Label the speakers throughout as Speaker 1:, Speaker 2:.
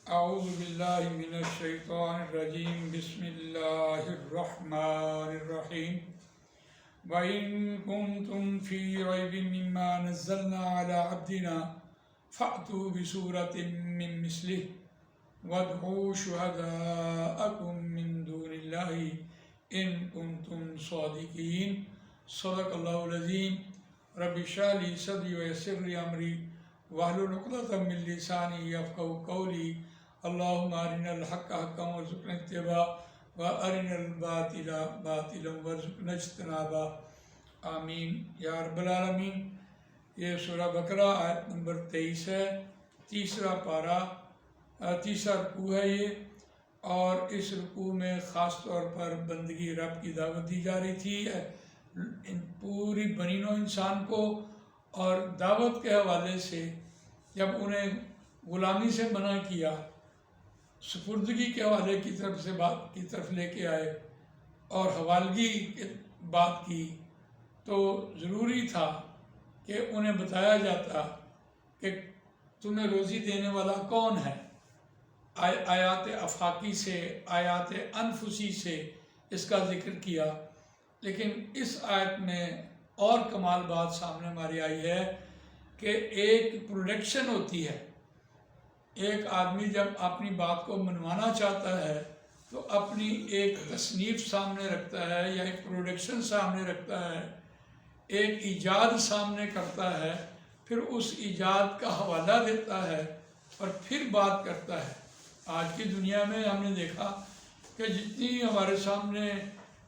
Speaker 1: اعوذ باللہ من الشیطان الرجیم بسم اللہ الرحمن الرحیم وَإِن كُنتُمْ فِي رَيْبٍ مِّمَّا نَزَّلْنَا عَلَىٰ عَبْدِنَا فَأْتُوا بِسُورَةٍ مِّن مِّثْلِهِ وَادْعُوا شُهَدَاءَكُم مِّن دُونِ اللَّهِ إِن كُنتُمْ صَادِقِينَ صدق اللہ العظیم رب اشرح لي صدری ويسر لي أمري واحلل عقدۃ من لسانی یفقہوا قولی اللہم ارنا الحق حقا وارزقنا اتباعہ وارنا الباطل باطلا وارزقنا اجتنابہ آمین یا رب العالمین۔ یہ سورہ بقرہ آیت نمبر 23 ہے، تیسرا پارہ، تیسرا رکوع ہے یہ، اور اس رکوع میں خاص طور پر بندگی رب کی دعوت دی جا رہی تھی پوری بنی نوع انسان کو، اور دعوت کے حوالے سے جب انہیں غلامی سے منع کیا، سپردگی کے حوالے کی طرف سے بات کی طرف لے کے آئے اور حوالگی کی بات کی، تو ضروری تھا کہ انہیں بتایا جاتا کہ تمہیں روزی دینے والا کون ہے۔ آیات افاقی سے، آیات انفسی سے اس کا ذکر کیا، لیکن اس آیت میں اور کمال بات سامنے ہماری آئی ہے کہ ایک پروڈکشن ہوتی ہے۔ ایک آدمی جب اپنی بات کو منوانا چاہتا ہے تو اپنی ایک تصنیف سامنے رکھتا ہے یا ایک پروڈکشن سامنے رکھتا ہے، ایک ایجاد سامنے کرتا ہے، پھر اس ایجاد کا حوالہ دیتا ہے اور پھر بات کرتا ہے۔ آج کی دنیا میں ہم نے دیکھا کہ جتنی ہمارے سامنے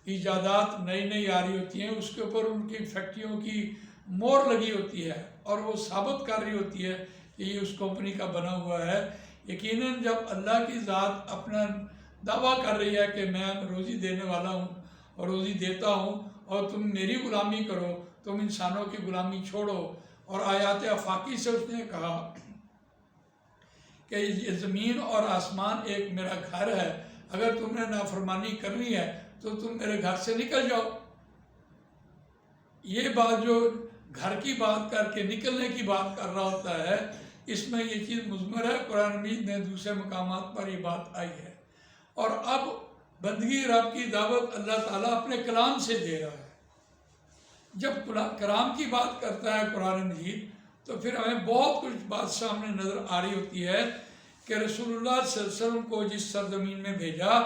Speaker 1: ایجادات نئی نئی آ رہی ہوتی ہیں، اس کے اوپر ان کی فیکٹریوں کی مور لگی ہوتی ہے اور وہ ثابت کر رہی ہوتی ہے کہ یہ اس کمپنی کا بنا ہوا ہے۔ یقیناً جب اللہ کی ذات اپنا دعویٰ کر رہی ہے کہ میں روزی دینے والا ہوں اور روزی دیتا ہوں اور تم میری غلامی کرو، تم انسانوں کی غلامی چھوڑو، اور آیات افاقی سے اس نے کہا کہ یہ زمین اور آسمان ایک میرا گھر ہے، اگر تم نے نافرمانی کرنی ہے تو تم میرے گھر سے نکل جاؤ۔ یہ بات جو گھر کی بات کر کے نکلنے کی بات کر رہا ہوتا ہے، اس میں یہ چیز مضمر ہے۔ قرآن مجید میں دوسرے مقامات پر یہ بات آئی ہے، اور اب بندگی رب کی دعوت اللہ تعالیٰ اپنے کلام سے دے رہا ہے۔ جب کلام کی بات کرتا ہے قرآن مجید تو پھر ہمیں بہت کچھ بات سامنے نظر آ رہی ہوتی ہے کہ رسول اللہ صلی اللہ علیہ وسلم کو جس سرزمین میں بھیجا،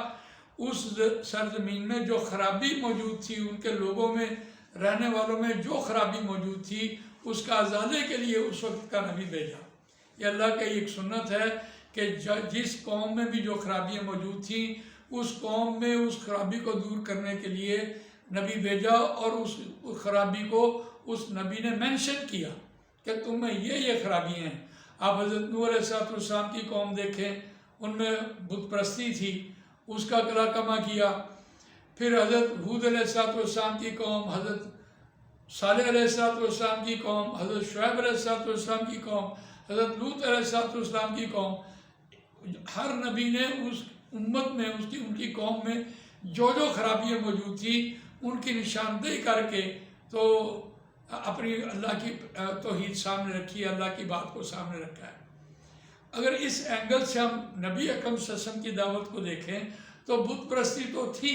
Speaker 1: اس سرزمین میں جو خرابی موجود تھی، ان کے لوگوں میں، رہنے والوں میں جو خرابی موجود تھی، اس کا ازالے کے لیے اس وقت کا نبی بھیجا۔ یہ اللہ کا ایک سنت ہے کہ جس قوم میں بھی جو خرابیاں موجود تھیں، اس قوم میں اس خرابی کو دور کرنے کے لیے نبی بھیجا، اور اس خرابی کو اس نبی نے مینشن کیا کہ تم میں یہ خرابیاں ہیں۔ آپ حضرت نوح علیہ السلام کی قوم دیکھیں، ان میں بت پرستی تھی، اس کا کما کیا۔ پھر حضرت ہود علیہ السلام کی قوم، حضرت صالح علیہ السلام کی قوم، حضرت شعیب علیہ السلام کی قوم، حضرت لوط علیہ السلام کی قوم، ہر نبی نے اس امت میں، ان کی قوم میں جو خرابیاں موجود تھیں، ان کی نشاندہی کر کے تو اپنی اللہ کی توحید سامنے رکھی ہے، اللہ کی بات کو سامنے رکھا ہے۔ اگر اس اینگل سے ہم نبی اکرم صلی اللہ علیہ وسلم کی دعوت کو دیکھیں تو بت پرستی تو تھی،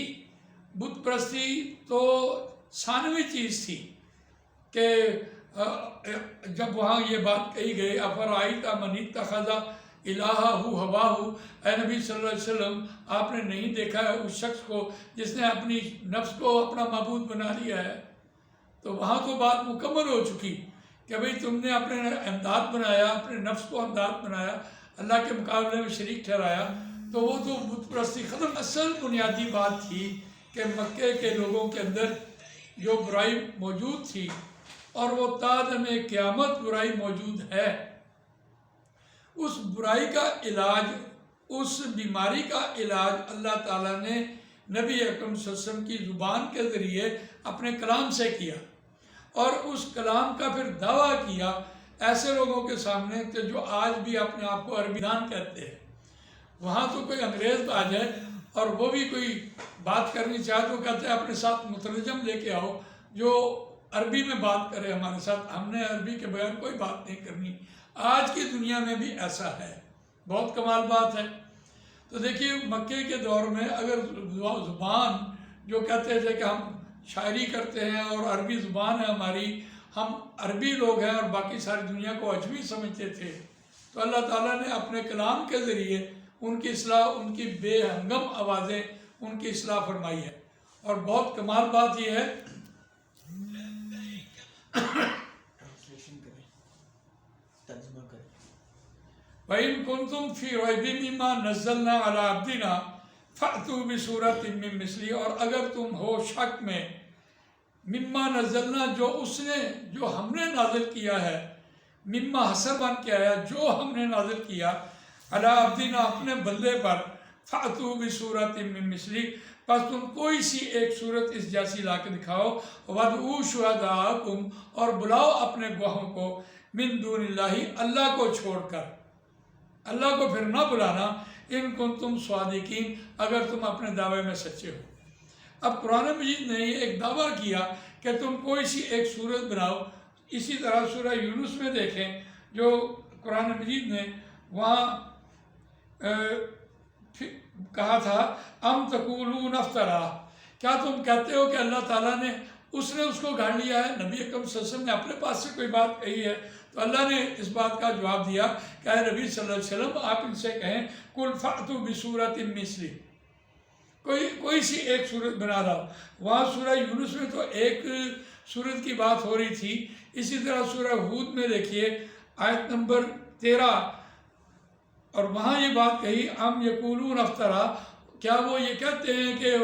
Speaker 1: بت پرستی تو ثانوی چیز تھی کہ جب وہاں یہ بات کہی گئی افرأیت من اتخذ الہہ ہواہ، اے نبی صلی اللہ علیہ وسلم، آپ نے نہیں دیکھا ہے اس شخص کو جس نے اپنی نفس کو اپنا معبود بنا لیا ہے؟ تو وہاں تو بات مکمل ہو چکی کہ بھئی تم نے اپنے امداد بنایا، اپنے نفس کو امداد بنایا، اللہ کے مقابلے میں شریک ٹھہرایا، تو وہ تو بت پرستی ختم۔ اصل بنیادی بات تھی کہ مکے کے لوگوں کے اندر جو برائی موجود تھی، اور وہ تا دم قیامت برائی موجود ہے، اس برائی کا علاج، اس بیماری کا علاج اللہ تعالیٰ نے نبی اکرم صلی اللہ علیہ وسلم کی زبان کے ذریعے اپنے کلام سے کیا، اور اس کلام کا پھر دعویٰ کیا ایسے لوگوں کے سامنے کہ جو آج بھی اپنے آپ کو عربی دان کہتے ہیں۔ وہاں تو کوئی انگریز آ جائے اور وہ بھی کوئی بات کرنی چاہے تو کہتے ہیں اپنے ساتھ مترجم لے کے آؤ جو عربی میں بات کرے ہمارے ساتھ، ہم نے عربی کے بغیر کوئی بات نہیں کرنی۔ آج کی دنیا میں بھی ایسا ہے، بہت کمال بات ہے۔ تو دیکھیے مکے کے دور میں اگر زبان جو کہتے تھے کہ ہم شاعری کرتے ہیں اور عربی زبان ہے ہماری، ہم عربی لوگ ہیں اور باقی ساری دنیا کو عجمی سمجھتے تھے، تو اللہ تعالیٰ نے اپنے کلام کے ذریعے ان کی اصلاح، ان کی بے ہنگم آوازیں ان کی اصلاح فرمائی ہے۔ اور بہت کمال بات یہ ہے وَإِن كُنتُمْ فِي رَيْبٍ مِّمَّا نَزَّلْنَا عَلَىٰ عَبْدِنَا فَأْتُوا بِسُورَةٍ مِّن مِّثْلِهِ، اور اگر تم ہو شک میں مما نزلنا جو ہم نے نازل کیا ہے، مما حسر بن کے آیا جو ہم نے نازل کیا علی عبدنا اپنے بندے پر، فَأْتُوا بِسُورَةٍ مِّن مِّثْلِهِ، پس تم کوئی سی ایک صورت اس جیسی لا کے دکھاؤ، وَادْعُوا شُهَدَاءَكُمْ، اور بلاؤ اپنے گواہوں کو، من دون اللہ، اللہ کو چھوڑ کر، اللہ کو پھر نہ بلانا، ان کنتم صادقین، اگر تم اپنے دعوے میں سچے ہو۔ اب قرآن مجید نے یہ ایک دعویٰ کیا کہ تم کوئی سی ایک صورت بناؤ۔ اسی طرح سورہ یونس میں دیکھیں جو قرآن مجید نے وہاں کہا تھا ام تقولون افترا، کیا تم کہتے ہو کہ اللہ تعالیٰ نے اس کو گھڑ لیا ہے؟ نبی اکرم صلی اللہ علیہ وسلم نے اپنے پاس سے کوئی بات کہی ہے تو اللہ نے اس بات کا جواب دیا کہ اے نبی صلی اللہ علیہ وسلم آپ ان سے کہیں قل فأتوا بسورۃ مثلہ، کوئی سی ایک صورت بنا رہا۔ وہاں سورہ یونس میں تو ایک صورت کی بات ہو رہی تھی، اسی طرح سورہ ہود میں دیکھیے آیت نمبر 13، اور وہاں یہ بات کہی ام یقولون افترا، کیا وہ یہ کہتے ہیں کہ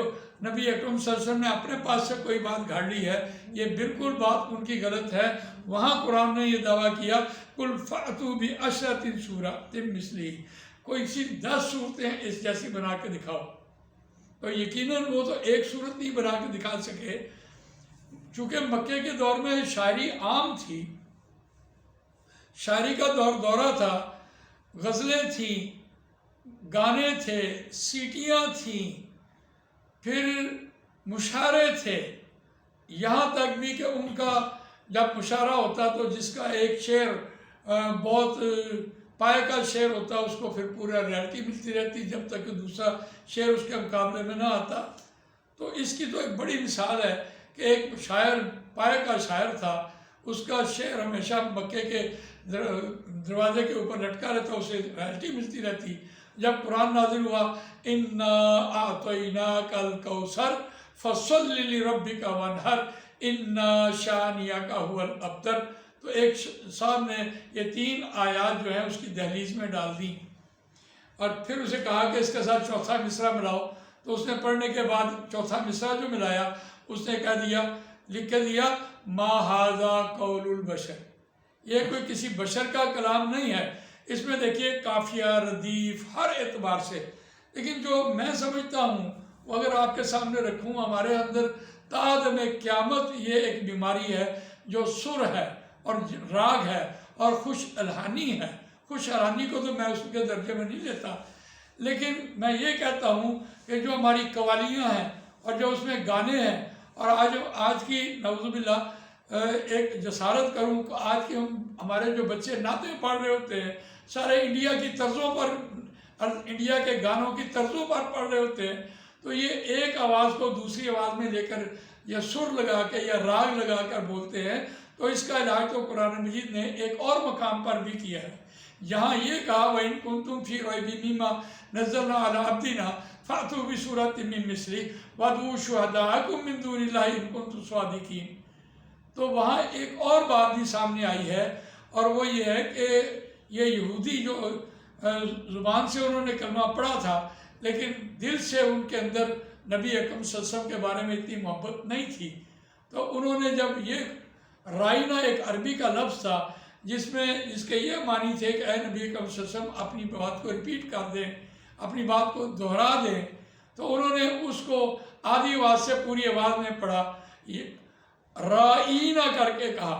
Speaker 1: نبی اکرم صلی اللہ علیہ وسلم نے اپنے پاس سے کوئی بات گھاڑ لی ہے؟ یہ بالکل بات ان کی غلط ہے۔ وہاں قرآن نے یہ دعویٰ کیا قل فأتوا بعشرۃ سورۃ مثلہ، کوئی سی 10 صورتیں اس جیسی بنا کے دکھاؤ۔ تو یقیناً وہ تو ایک صورت نہیں بنا کے دکھا سکے، چونکہ مکے کے دور میں شاعری عام تھی، شاعری کا دورہ تھا، غزلیں تھیں، گانے تھے، سیٹیاں تھیں، پھر مشاعرے تھے، یہاں تک بھی کہ ان کا جب مشاعرہ ہوتا تو جس کا ایک شعر بہت پائے کا شعر ہوتا اس کو پھر پورا ریئلٹی ملتی رہتی جب تک کہ دوسرا شعر اس کے مقابلے میں نہ آتا۔ تو اس کی تو ایک بڑی مثال ہے کہ ایک شاعر پائے کا شاعر تھا، اس کا شعر ہمیشہ مکے کے دروازے کے اوپر لٹکا رہتا، اسے ریئلٹی ملتی رہتی۔ جب قرآن نازل ہوا اِنَّا أَعْطَيْنَاكَ الْكَوْثَرَ فَصَلِّ لِرَبِّكَ وَانْحَرْ إِنَّ شَانِئَكَ هُوَ الْأَبْتَرُ، تو ایک صاحب نے یہ 3 آیات جو ہیں اس کی دہلیز میں ڈال دیں، اور پھر اسے کہا کہ اس کے ساتھ چوتھا مصرع ملاؤ، تو اس نے پڑھنے کے بعد چوتھا مصرع جو ملایا اس نے کہہ دیا، لکھ کے دیا ما ھذا قول البشر، یہ کوئی کسی بشر کا کلام نہیں ہے۔ اس میں دیکھیے قافیہ، ردیف، ہر اعتبار سے، لیکن جو میں سمجھتا ہوں وہ اگر آپ کے سامنے رکھوں، ہمارے اندر تادم قیامت یہ ایک بیماری ہے جو سر ہے اور راگ ہے اور خوش الحانی ہے۔ خوش الحانی کو تو میں اس کے درجے میں نہیں لیتا، لیکن میں یہ کہتا ہوں کہ جو ہماری قوالیاں ہیں اور جو اس میں گانے ہیں، اور آج کی نعوذ باللہ ایک جسارت کروں کہ آج کے ہمارے جو بچے نعتیں پڑھ رہے ہوتے ہیں سارے انڈیا کی طرزوں پر، انڈیا کے گانوں کی طرزوں پر پڑھ رہے ہوتے ہیں، تو یہ ایک آواز کو دوسری آواز میں لے کر یا سر لگا کے یا راگ لگا کر بولتے ہیں۔ تو اس کا علاج تو قرآن مجید نے ایک اور مقام پر بھی کیا ہے، یہاں یہ کہا وَإِن كُنتُمْ فِي رَيْبٍ مِّمَّا نَزَّلْنَا عَلَىٰ عَبْدِنَا فَأْتُوا بِسُورَةٍ مِّن مِّثْلِهِ وَادْعُوا شُهَدَاءَكُم مِّن دُونِ اللَّهِ إِن كُنتُمْ صَادِقِينَ۔ تو وہاں ایک اور بات بھی سامنے آئی ہے، اور وہ یہ ہے کہ یہ یہودی جو زبان سے انہوں نے کلمہ پڑھا تھا لیکن دل سے ان کے اندر نبی اکرم صلی اللہ علیہ وسلم کے بارے میں اتنی محبت نہیں تھی، تو انہوں نے جب یہ رائنا ایک عربی کا لفظ تھا جس کے یہ معنی تھے کہ اے نبی اکرم صلی اللہ علیہ وسلم اپنی بات کو ریپیٹ کر دیں، اپنی بات کو دہرا دیں، تو انہوں نے اس کو آدھی آواز سے پوری آواز میں پڑھا، رائینا کر کے کہا،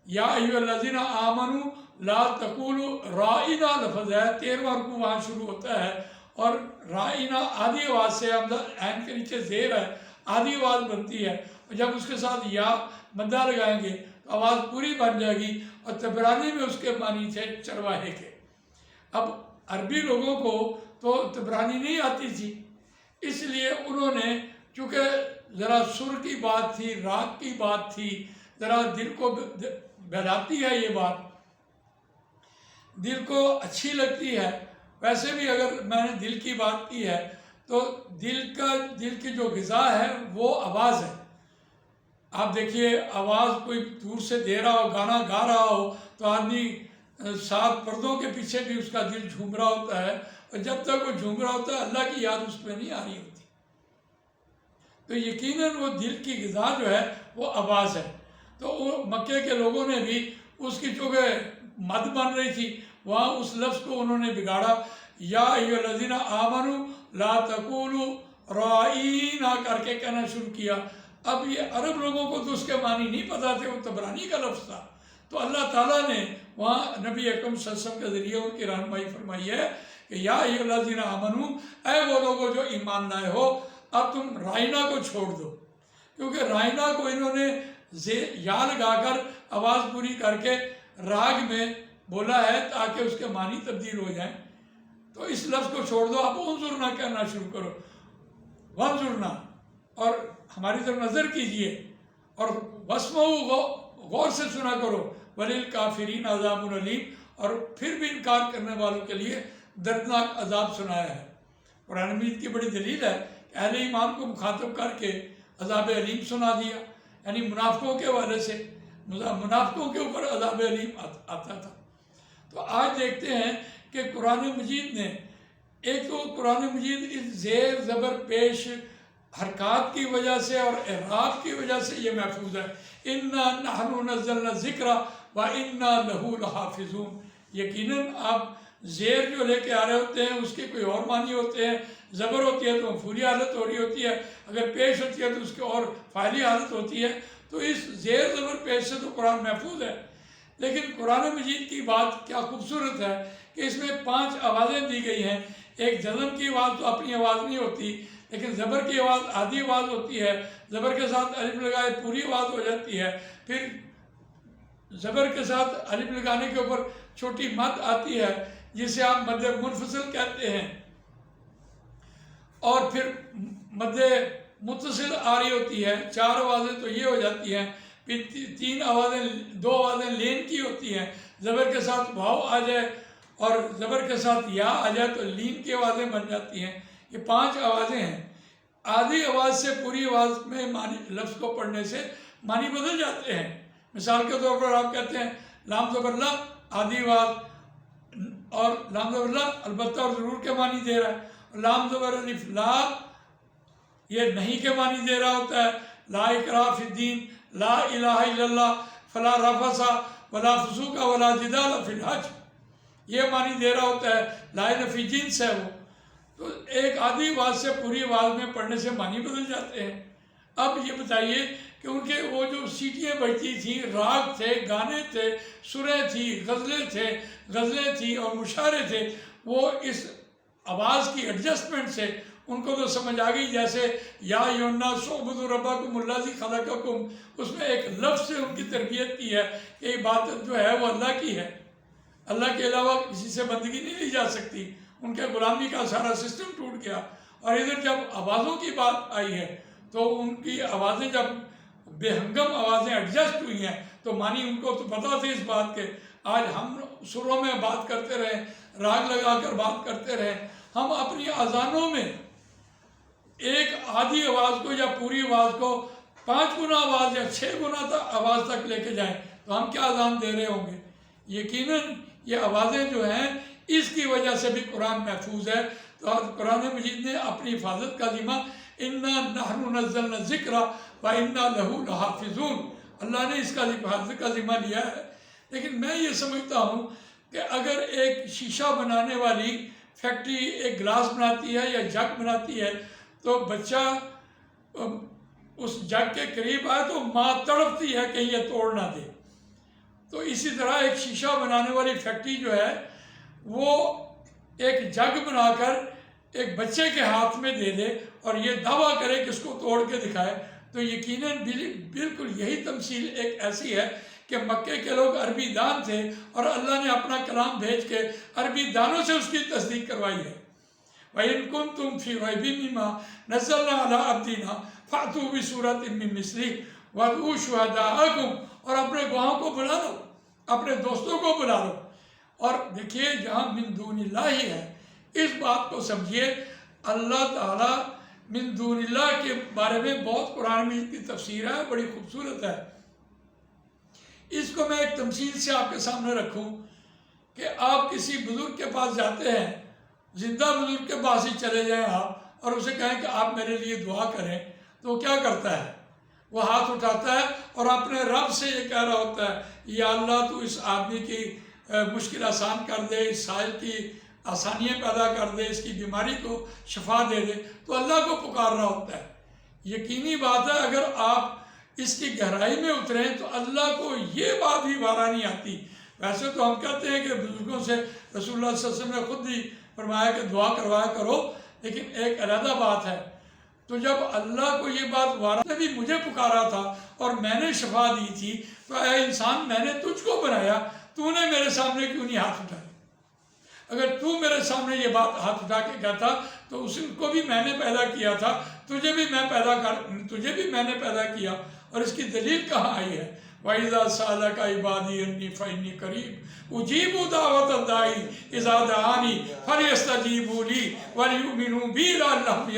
Speaker 1: یا ایھا الذین آمنوا لا تقولوا رائینا لفظ ہے، 13واں رکوع وہاں شروع ہوتا ہے، اور رائینا آدھی آواز سے عین کے نیچے زیر ہے، آدھی آواز بنتی ہے، اور جب اس کے ساتھ یا مدہ لگائیں گے تو آواز پوری بن جائے گی، اور طبرانی میں اس کے معنی تھے چرواہے کے۔ اب عربی لوگوں کو تو تبرانی نہیں آتی تھی، اس لیے انہوں نے چونکہ ذرا سر کی بات تھی، راگ کی بات تھی، ذرا دل کو بہلاتی ہے، یہ بات دل کو اچھی لگتی ہے۔ ویسے بھی اگر میں نے دل کی بات کی ہے تو دل کی جو غذا ہے وہ آواز ہے۔ آپ دیکھیے آواز کوئی دور سے دے رہا ہو، گانا گا رہا ہو تو آدمی 7 پردوں کے پیچھے بھی اس کا دل جھوم رہا ہوتا ہے، اور جب تک وہ جھوم رہا ہوتا ہے اللہ کی یاد اس پہ نہیں آ رہی ہوتی۔ تو یقیناً وہ دل کی غذا جو ہے وہ آواز ہے۔ تو مکے کے لوگوں نے بھی اس کی چونکہ مد بن رہی تھی، وہاں اس لفظ کو انہوں نے بگاڑا، یا ایھا الذین آمنوا لا تقولوا راعینا کر کے کہنا شروع کیا۔ اب یہ عرب لوگوں کو تو اس کے معنی نہیں پتا تھے، وہ تبرانی کا لفظ تھا، تو اللہ تعالیٰ نے وہاں نبی اکرم صلی اللہ علیہ وسلم کے ذریعے ان کی رہنمائی فرمائی ہے کہ یا ایھا الذین آمنوا، اے وہ لوگوں جو ایمان لائے ہو، اب تم رائنا کو چھوڑ دو، کیونکہ رائنا کو انہوں نے یا لگا کر آواز پوری کر کے راگ میں بولا ہے تاکہ اس کے معنی تبدیل ہو جائیں۔ تو اس لفظ کو چھوڑ دو، اب انظرنا کہنا شروع کرو، وانظرنا، اور ہماری طرف نظر کیجئے، اور واسمعوا، غور سے سنا کرو، وللکافرین عذاب علیم، اور پھر بھی انکار کرنے والوں کے لیے دردناک عذاب سنایا ہے۔ قرآن مجید کی بڑی دلیل ہے کہ اہل ایمان کو مخاطب کر کے عذاب علیم سنا دیا، یعنی منافقوں کے حوالے سے، منافقوں کے اوپر عذاب علیم آتا تھا۔ تو آج دیکھتے ہیں کہ قرآن مجید نے، ایک تو قرآن مجید اس زیر زبر پیش حرکات کی وجہ سے اور اعراب کی وجہ سے یہ محفوظ ہے۔ اِنَّا نَحْنُ نَزَّلْنَا الذِّکْرَ وَإِنَّا لَهُ لَحَافِظُونَ۔ یقیناً آپ زیر جو لے کے آ رہے ہوتے ہیں اس کے کوئی اور معنی ہوتے ہیں، زبر ہوتی ہے تو مفعولی حالت ہو رہی ہوتی ہے، اگر پیش ہوتی ہے تو اس کی اور فاعلی حالت ہوتی ہے، تو اس زیر زبر پیش سے تو قرآن محفوظ ہے۔ لیکن قرآن مجید کی بات کیا خوبصورت ہے کہ اس میں 5 آوازیں دی گئی ہیں۔ ایک جزم کی آواز تو اپنی آواز نہیں ہوتی، لیکن زبر کی آواز آدھی آواز ہوتی ہے، زبر کے ساتھ الف لگائے پوری آواز ہو جاتی ہے، پھر زبر کے ساتھ الف لگانے کے اوپر چھوٹی مد آتی ہے جسے آپ مد منفصل کہتے ہیں، اور پھر مد متصل آ رہی ہوتی ہے، 4 آوازیں تو یہ ہو جاتی ہیں، پھر 2 آوازیں لین کی ہوتی ہیں، زبر کے ساتھ بھاؤ آ جائے اور زبر کے ساتھ یا آ جائے تو لین کی آوازیں بن جاتی ہیں۔ یہ 5 آوازیں ہیں۔ آدھی آواز سے پوری آواز میں لفظ کو پڑھنے سے معنی بدل جاتے ہیں۔ مثال کے طور پر آپ کہتے ہیں لام زبر لا، آدھی آواز، اور لام زبر لا البتہ اور ضرور کے معنی دے رہا ہے، لام زبر الف لا یہ نہیں کے معنی دے رہا ہوتا ہے، لا اکراہ فی الدین، لا الہ الا اللہ، فلا رفث ولا فسوق ولا جدال فی الحج، یہ معنی دے رہا ہوتا ہے، لا نفی جنس ہے وہ۔ تو ایک آدھی آواز سے پوری آواز میں پڑھنے سے معنی بدل جاتے ہیں۔ اب یہ بتائیے کہ ان کے وہ جو سیٹیاں بجتی تھیں، راگ تھے، گانے تھے، سریں تھی، غزلیں تھیں اور مشاعرے تھے، وہ اس آواز کی ایڈجسٹمنٹ سے ان کو تو سمجھ آ گئی، جیسے یا ایھا الناس اعبدوا ربکم الذی خلقکم، اس میں ایک لفظ سے ان کی تربیت کی ہے کہ عبادت جو ہے وہ اللہ کی ہے، اللہ کے علاوہ کسی سے بندگی نہیں لی جا سکتی۔ ان کے غلامی کا سارا سسٹم ٹوٹ گیا، اور ادھر جب آوازوں کی بات آئی ہے تو ان کی آوازیں جب بے ہنگم آوازیں ایڈجسٹ ہوئی ہیں تو معنی ان کو تو پتہ تھی اس بات کے۔ آج ہم سروں میں بات کرتے رہیں، راگ لگا کر بات کرتے رہیں، ہم اپنی اذانوں میں ایک آدھی آواز کو یا پوری آواز کو 5 گنا آواز یا 6 گنا آواز تک لے کے جائیں تو ہم کیا اذان دے رہے ہوں گے؟ یقیناً یہ آوازیں جو ہیں اس کی وجہ سے بھی قرآن محفوظ ہے۔ تو قرآن مجید نے اپنی حفاظت کا ذمہ اِنَّا نَحْنُ نَزَّلْنَا الذِّکْرَ وَإِنَّا لَهُ لَحَافِظُونَ، اللہ نے اس کا حفاظت کا ذمہ لیا ہے۔ لیکن میں یہ سمجھتا ہوں کہ اگر ایک شیشہ بنانے والی فیکٹری ایک گلاس بناتی ہے یا جگ بناتی ہے تو بچہ اس جگ کے قریب آئے تو ماں تڑپتی ہے کہ یہ توڑ نہ دے۔ تو اسی طرح ایک شیشہ بنانے والی فیکٹری جو ہے وہ ایک جگ بنا کر ایک بچے کے ہاتھ میں دے دے اور یہ دعویٰ کرے کہ اس کو توڑ کے دکھائے، تو یقیناً بالکل یہی تمثیل ایک ایسی ہے کہ مکے کے لوگ عربی دان تھے اور اللہ نے اپنا کلام بھیج کے عربی دانوں سے اس کی تصدیق کروائی ہے۔ وَإِن كُنتُمْ فِي رَيْبٍ مِّمَّا نَزَّلْنَا عَلَىٰ عَبْدِنَا فَأْتُوا بِسُورَةٍ مِّن مِّثْلِهِ وَادْعُوا شُهَدَاءَكُمْ، اور اپنے گواہوں کو بلا لو، اپنے دوستوں کو بلا لو۔ اور دیکھیے جہاں من دون اللہ ہی ہے، اس بات کو سمجھیے، اللہ تعالیٰ من دون اللہ کے بارے میں بہت قرآن میں کی تفسیر ہے، بڑی خوبصورت ہے۔ اس کو میں ایک تمثیل سے آپ کے سامنے رکھوں کہ آپ کسی بزرگ کے پاس جاتے ہیں، زندہ بزرگ کے پاس ہی چلے جائیں آپ اور اسے کہیں کہ آپ میرے لیے دعا کریں، تو وہ کیا کرتا ہے؟ وہ ہاتھ اٹھاتا ہے اور اپنے رب سے یہ کہہ رہا ہوتا ہے، یا اللہ تو اس آدمی کی مشکل آسان کر دے، اس سائل کی آسانیاں پیدا کر دے، اس کی بیماری کو شفا دے دے، تو اللہ کو پکار رہا ہوتا ہے۔ یقینی بات ہے اگر آپ اس کی گہرائی میں اتریں تو اللہ کو یہ بات بھی بارہ نہیں آتی۔ ویسے تو ہم کہتے ہیں کہ بزرگوں سے رسول اللہ صلی اللہ علیہ وسلم نے خود بھی فرمایا کہ دعا کروایا کرو، لیکن ایک علیحدہ بات ہے۔ تو جب اللہ کو یہ بات وارث نے بھی مجھے پکارا تھا اور میں نے شفا دی تھی، تو اے انسان میں نے تجھ کو بنایا، تو نے میرے سامنے کیوں نہیں ہاتھ اٹھائے؟ اگر تو میرے سامنے یہ بات ہاتھ اٹھا کے کہتا تو اس کو بھی میں نے پیدا کیا تھا، تجھے بھی میں نے پیدا کیا، اور اس کی دلیل کہاں آئی ہے؟ وَإِذَا سَأَلَكَ عِبَادِي عَنِّي فَإِنِّي قَرِيبٌ أُجِيبُ دَعْوَةَ الدَّاعِ إِذَا دَعَانِ فَلْيَسْتَجِيبُوا لِي وَلْيُؤْمِنُوا بِي لَعَلَّهُمْ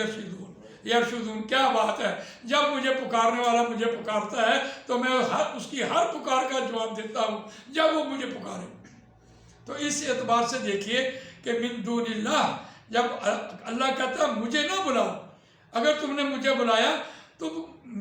Speaker 1: يَرْشُدُونَ۔ کیا بات ہے، جب مجھے پکارنے والا مجھے پکارتا ہے تو میں اس کی ہر پکار کا جواب دیتا ہوں جب وہ مجھے پکارے۔ تو اس اعتبار سے دیکھیے کہ من دون اللہ، جب اللہ کہتا ہے مجھے نہ بلاؤ، اگر تم نے مجھے بلایا تو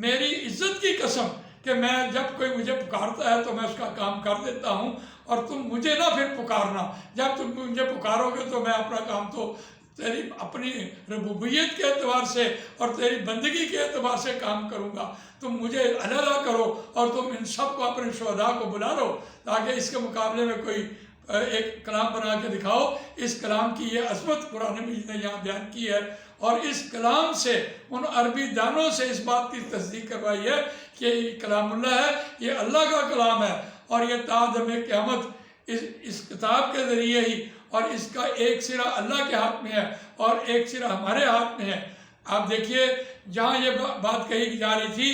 Speaker 1: میری عزت کی قسم کہ میں جب کوئی مجھے پکارتا ہے تو میں اس کا کام کر دیتا ہوں، اور تم مجھے نہ پھر پکارنا، جب تم مجھے پکارو گے تو میں اپنا کام تو تیری اپنی ربوبیت کے اعتبار سے اور تیری بندگی کے اعتبار سے کام کروں گا۔ تم مجھے علیحدہ کرو اور تم ان سب کو اپنے شہداء کو بلا لو، تاکہ اس کے مقابلے میں کوئی ایک کلام بنا کے دکھاؤ۔ اس کلام کی یہ عظمت قرآن مجید نے یہاں بیان کی ہے، اور اس کلام سے ان عربی دانوں سے اس بات کی تصدیق کروائی ہے کہ یہ کلام اللہ ہے، یہ اللہ کا کلام ہے، اور یہ تا دم قیامت اس کتاب کے ذریعے ہی، اور اس کا ایک سرا اللہ کے ہاتھ میں ہے اور ایک سرا ہمارے ہاتھ میں ہے۔ آپ دیکھیے جہاں یہ بات کہی جا رہی تھی،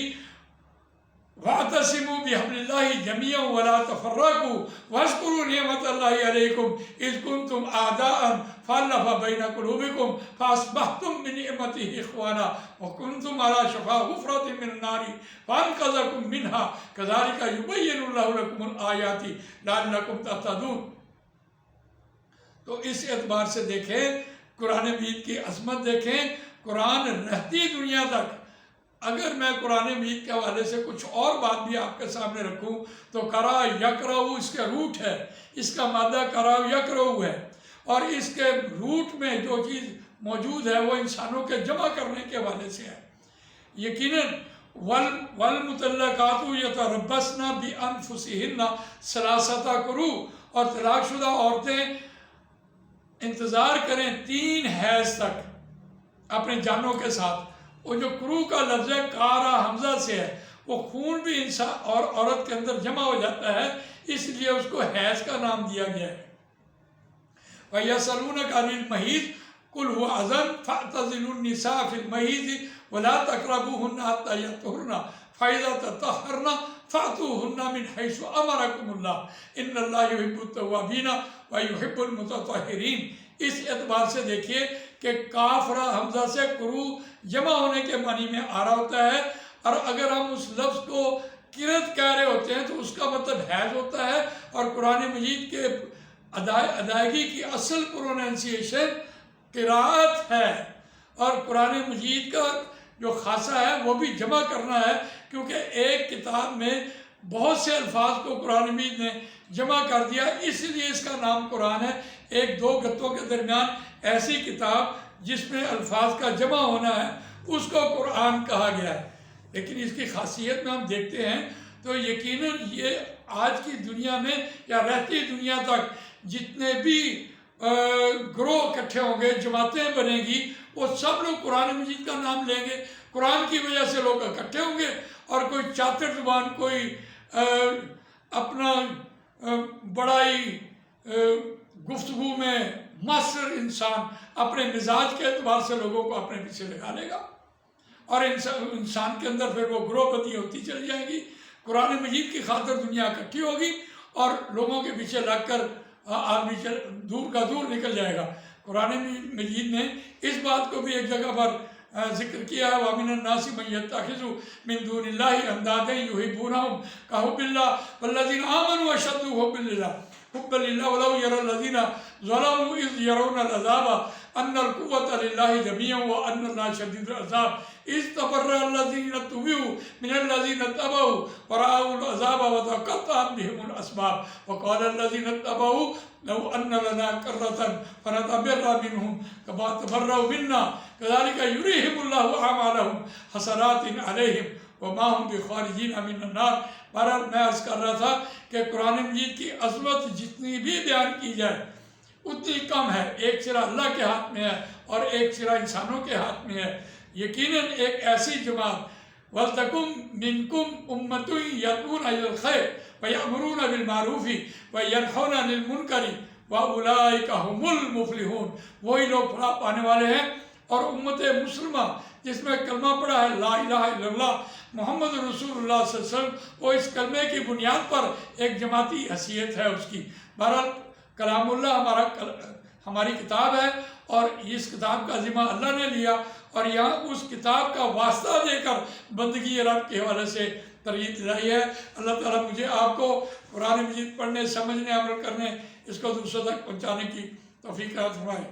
Speaker 1: وَاعْتَصِمُوا بِحَبْلِ اللَّهِ جَمِيعًا وَلَا تَفَرَّقُوا وَاذْكُرُوا نِعْمَةَ اللَّهِ عَلَيْكُمْ إِذْ كُنْتُمْ أَعْدَاءً فَأَلَّفَ بَيْنَ قُلُوبِكُمْ فَأَصْبَحْتُمْ بِنِعْمَتِهِ إِخْوَانًا وَكُنْتُمْ عَلَىٰ شَفَا حُفْرَةٍ مِّنَ النَّارِ فَأَنقَذَكُم مِّنْهَا كَذَٰلِكَ يُبَيِّنُ اللَّهُ لَكُمُ الْآيَاتِ لَعَلَّكُمْ تَهْتَدُونَ۔ تو اس اعتبار سے دیکھیں قرآن مجید کی عظمت، دیکھیں قرآن رہتی دنیا تک۔ اگر میں قرآن مجید کے حوالے سے کچھ اور بات بھی آپ کے سامنے رکھوں تو قرأ یقرأ اس کا روٹ ہے، اس کا مادہ قرأ یقرأ ہے، اور اس کے روٹ میں جو چیز موجود ہے وہ انسانوں کے جمع کرنے کے حوالے سے ہے۔ یقیناً والمطلقات یتربصن بانفسہن ثلاثۃ قروء، اور طلاق شدہ عورتیں انتظار کریں 3 حیض تک اپنے جانوں کے ساتھ۔ وہ جو قروء کا لفظ ہے قارا حمزہ سے ہے، وہ خون بھی انسان اور عورت کے اندر جمع ہو جاتا ہے، اس لیے اس کو حیض کا نام دیا گیا ہے۔ وَيَسْأَلُونَكَ عَنِ الْمَحِيضِ قُلْ هُوَ أَذًى فَاعْتَزِلُوا النِّسَاءَ فِي الْمَحِيضِ وَلَا تَقْرَبُوهُنَّ حَتَّىٰ يَطْهُرْنَ فَإِذَا تَطَهَّرْنَ فَأْتُوهُنَّ مِنْ حَيْثُ أَمَرَكُمُ اللَّهُ إِنَّ اللَّهَ يُحِبُّ التَّوَّابِينَ وَيُحِبُّ الْمُتَطَهِّرِينَ۔ اس اعتبار سے دیکھیے کہ کاف را حمزہ سے قروء جمع ہونے کے معنی میں آ رہا ہوتا ہے، اور اگر ہم اس لفظ کو قرت کہہ رہے ہوتے ہیں تو اس کا مطلب حیض ہوتا ہے، اور قرآن مجید کے ادائیگی کی اصل پروننسیشن قراءت ہے، اور قرآن مجید کا جو خاصہ ہے وہ بھی جمع کرنا ہے، کیونکہ ایک کتاب میں بہت سے الفاظ کو قرآن مجید نے جمع کر دیا، اس لیے اس کا نام قرآن ہے۔ 1-2 گتوں کے درمیان ایسی کتاب جس میں الفاظ کا جمع ہونا ہے اس کو قرآن کہا گیا ہے۔ لیکن اس کی خاصیت میں ہم دیکھتے ہیں تو یقیناً یہ آج کی دنیا میں یا رہتی دنیا تک جتنے بھی گروہ اکٹھے ہوں گے، جماعتیں بنیں گی، وہ سب لوگ قرآن مجید کا نام لیں گے، قرآن کی وجہ سے لوگ اکٹھے ہوں گے، اور کوئی چاتر زبان، کوئی اپنا بڑا ہی گفتگو میں ماہر انسان اپنے مزاج کے اعتبار سے لوگوں کو اپنے پیچھے لگا لے گا، اور انسان کے اندر پھر وہ گروہ بندی ہوتی چلی جائے گی۔ قرآن مجید کی خاطر دنیا اکٹھی ہوگی اور لوگوں کے پیچھے لگ کر آدمی دور کا دور نکل جائے گا۔ قرآن مجید نے اس بات کو بھی ایک جگہ پر ذکر کیا ہے، وَمِنَ النَّاسِ مَن يَتَّخِذُ مِن دُونِ اللَّهِ أَندَادًا يُحِبُّونَهُمْ كَحُبِّ اللَّهِ وَالَّذِينَ آمَنُوا أَشَدُّ حُبًّا لِلَّهِ وَلَوْ يَرَى الَّذِينَ ظَلَمُوا إِذْ يَرَوْنَ الْعَذَابَ أَنَّ الْقُوَّةَ لِلَّهِ جَمِيعًا وَأَنَّ اللَّهَ شَدِيدُ الْعَذَابِ إِذْ تَبَرَّأَ الَّذِينَ اتُّبِعُوا مِنَ الَّذِينَ اتَّبَعُوا وَرَأَوُا الْعَذَابَ وَتَقَطَّعَتْ بِهِمُ الْأَسْبَابُ وَقَالَ الَّذِينَ اتَّبَعُوا لَوْ أَنَّ لَنَا كَرَّةً فَنَتَبَرَّأَ مِنْهُمْ كَمَا تَبَرَّأُوا مِنَّا كَذَلِكَ يُرِيهِمُ اللَّهُ أَعْمَالَهُمْ حَسَرَاتٍ عَلَيْهِمْ وَمَا هُمْ بِخَارِجِينَ مِنَ النَّارِ۔ بہرحال میں عرض کر رہا تھا کہ قرآن مجید کی عظمت جتنی بھی بیان کی جائے اتنی کم ہے۔ ایک سرا اللہ کے ہاتھ میں ہے اور ایک سرا انسانوں کے ہاتھ میں ہے۔ یقیناً ایک ایسی جماعت وَلْتَكُن مِّنكُمْ أُمَّةٌ يَدْعُونَ إِلَى الْخَيْرِ وَيَأْمُرُونَ بِالْمَعْرُوفِ وَيَنْهَوْنَ عَنِ الْمُنكَرِ وَأُولَٰئِكَ هُمُ الْمُفْلِحُونَ۔ وہی لوگ فلاح پانے والے ہیں۔ اور امت مسلمہ جس میں کلمہ پڑھا ہے لا الہ الا اللہ محمد رسول اللہ صلی اللہ علیہ وسلم، وہ اس کلمے کی بنیاد پر ایک جماعتی حیثیت ہے اس کی۔ بہرحال کلام اللہ ہماری کتاب ہے اور اس کتاب کا ذمہ اللہ نے لیا، اور یہاں اس کتاب کا واسطہ دے کر بندگی رب کے حوالے سے ترغیب دلائی ہے۔ اللہ تعالیٰ مجھے آپ کو قرآن مجید پڑھنے، سمجھنے، عمل کرنے، اس کو دوسروں تک پہنچانے کی توفیق عطا فرمائے۔